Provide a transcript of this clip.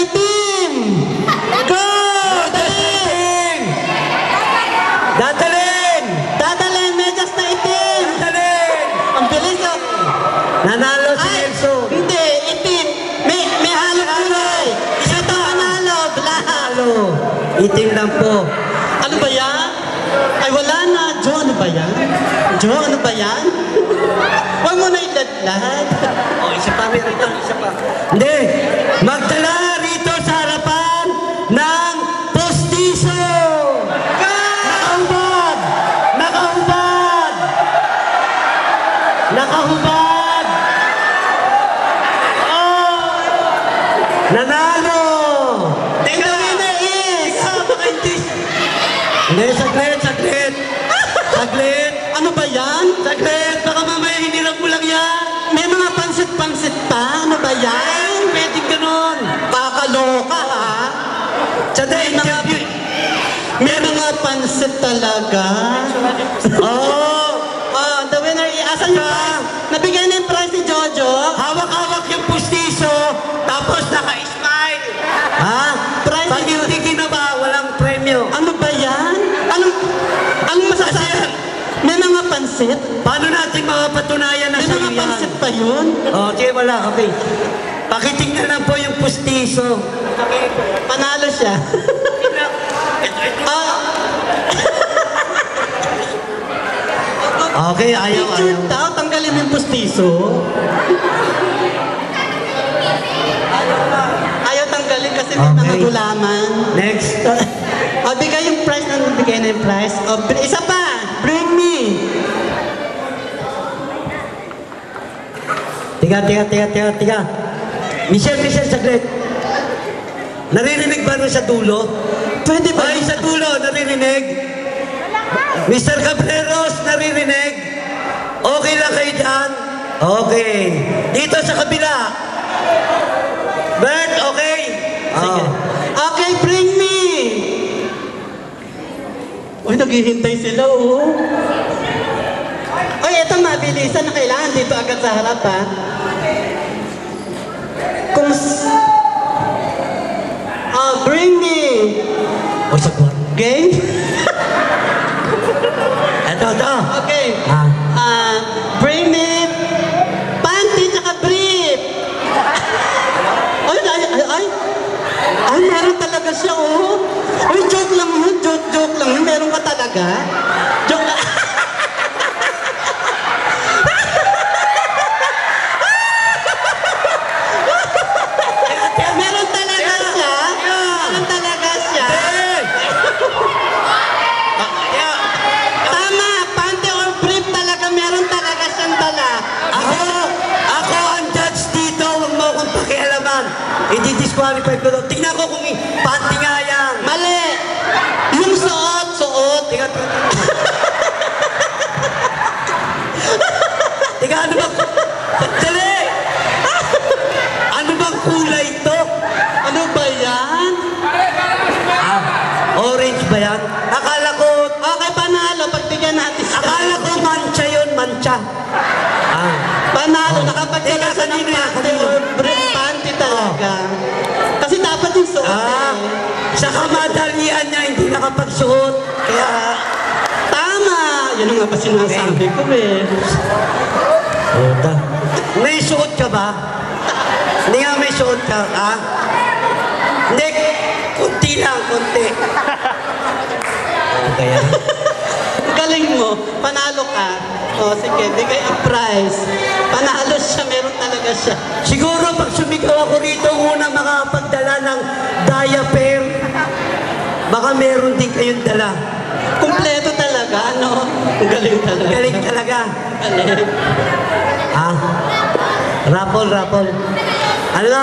itim! Go! Dadalhin! Dadalhin! Dadalhin, medyas na itim! Dadalhin! Ang bilis oh! Nanalo si Ay, Nelson. hindi, itim! May halong kulay! Isa to panalo, black! Nanalo. Itim lang po. Ano ba yan? Ay, wala na. Jo, ano ba yan? Jo, ano ba yan? Huwag mo na iladlad. O, isa pa, meron ito, isa pa. Hindi. Magdala rito sa harapan ng postiso. Nakahubad! Nakahubad! Nakahubad! Oh! Nanalo! The winner is... Baka hindi. Hindi, saglit, saglit. Saglit. Ano ba yan? Saglit. Baka mamaya hinirap mo lang yan. May mga pansit-pansit pa. Ano ba yan? Pwedeng ganun. Kakaloka ha? Sa interview. May mga pansit talaga. Oh! Oh, the winner is... Asan yung prize? Nabigay na yung prize ni Jojo. Hawak-hawak yung pustiso, tapos naka-smile. Ha? Prize Pag ni hindi kinaba, walang premyo. Ano ba yan? Anong masasabi? May mga pansit? Paano natin makapatunayan na May sa'yo mga yan? pansit pa yun? Oh, sige, wala. Okay. Pakitingnan lang po yung pustiso. Okay. Panalo siya. Okay, ayaw, Picture ayaw. daw, tanggalin mo yung pustiso. Ayaw tanggalin kasi may mga Okay. gulaman. Next. O, bigay yung price na bigay na yung price. O, isa pa! Bring me! Tiga. Michelle, saglit. Naririnig ba nun sa dulo? Pwede ba? Ay, sa dulo, naririnig? Mr. Cabreros, naririnig? Okay lang kayo dyan? Okay. Dito sa kabila. Bert, okay? Sige. Oh. Okay, bring me! Uy, naghihintay sila, oh. Uy, ito mabilisan na kailangan dito agad sa harap, ha? Bring me! O, sagot. Game? Ito. Okay. Bring me panty tsaka brief. Ay, meron talaga siya, oh. Ay, joke lang yun, joke lang yun. Meron ka talaga? Joke lang. Meron talaga siya. Meron talaga siya. Tama, panty or brief talaga, meron talaga siyang dala. Ako ang judge dito. Huwag mo akong pakialaman. I-disqualify ko doon. Tingnan ko kung panty nga yan. Mali! Yung suot. Tiga, ano ba? Dali! Ano bang kulay ito? Ano ba yan? Orange ba yan? Akala ko, Okay, panalo. Pagbigyan natin siya. akala ko mancha yun, mancha. Panalo. Nakapagdala Teka, sa ng kanino yan? panty Kanino? or brief panty talaga. Kasi dapat yung suot Sa kamadalian niya, hindi nakapagsuot. Kaya, Tama! Yan ang nga pa sinasabi ko eh. may suot ka ba? Hindi nga may suot ka, ha? Hindi, kunti lang, kunti. Kaya, Galing mo. Panalo ka. O sige, bigay ang prize. Panalo siya. Meron talaga siya. siguro pag sumigaw ako rito, una makapagdala ng diaper. Baka meron din kayong dala. Kumpleto talaga, ano? Galing talaga. Galing talaga. Galing. Rapol. Ano lang?